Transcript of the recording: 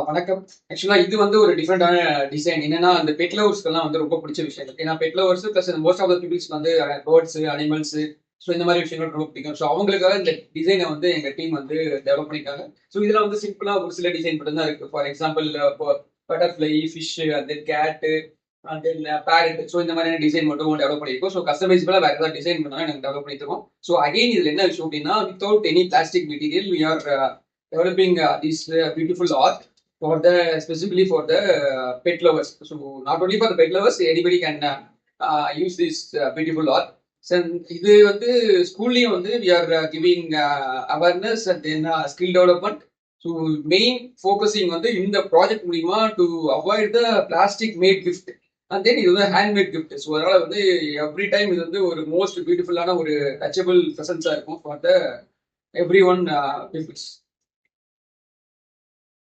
வணக்கம். ஆக்சுவலா இது வந்து ஒரு டிஃபரெண்டான டிசைன். என்னன்னா, அந்த பெட் லவர்ஸ்க்குலாம் வந்து ரொம்ப பிடிச்ச விஷயம். ஏன்னா pet lovers plus most of the peoples வந்து பேர்ட்ஸ், அனிமல்ஸ் இந்த மாரி விஷயங்கள் ரொம்ப பிடிக்கும். அவங்களுக்காக இந்த டிசைன வந்து எங்க டீம் வந்து டெவலப் பண்ணியிருக்காங்க. இதுல வந்து சிம்பிளா ஒரு சில டிசைன் மட்டும் தான் இருக்கு. ஃபார் எக்ஸாம்பிள் இப்போ butterfly, fish and then cat and then parrot. இந்த மாதிரியான டிசைன் மட்டும் டெவலப் பண்ணியிருக்கோம். கஸ்டமைசபிளா வேற ஏதாவது டிசைன் பண்ணா நாங்க டெவலப் பண்ணி தருவோம். அகைன் இதுல என்ன விஷயம் அப்படின்னா, without any plastic material we are developing this beautiful art specifically for the pet lovers. Not only for the pet lovers, anybody can use this beautiful art. இது வந்து ஸ்கூல்லயும் வந்து we are giving awareness and then skill development. Main focusing வந்து இந்த project மூலியமா to avoid the plastic made gift and then இது வந்து handmade gift. அதனால வந்து எவ்ரி டைம் இது வந்து ஒரு மோஸ்ட் பியூட்டிஃபுல்லான ஒரு டச்சபிள் ப்ரெசன்ஸா இருக்கும் for the everyone peoples.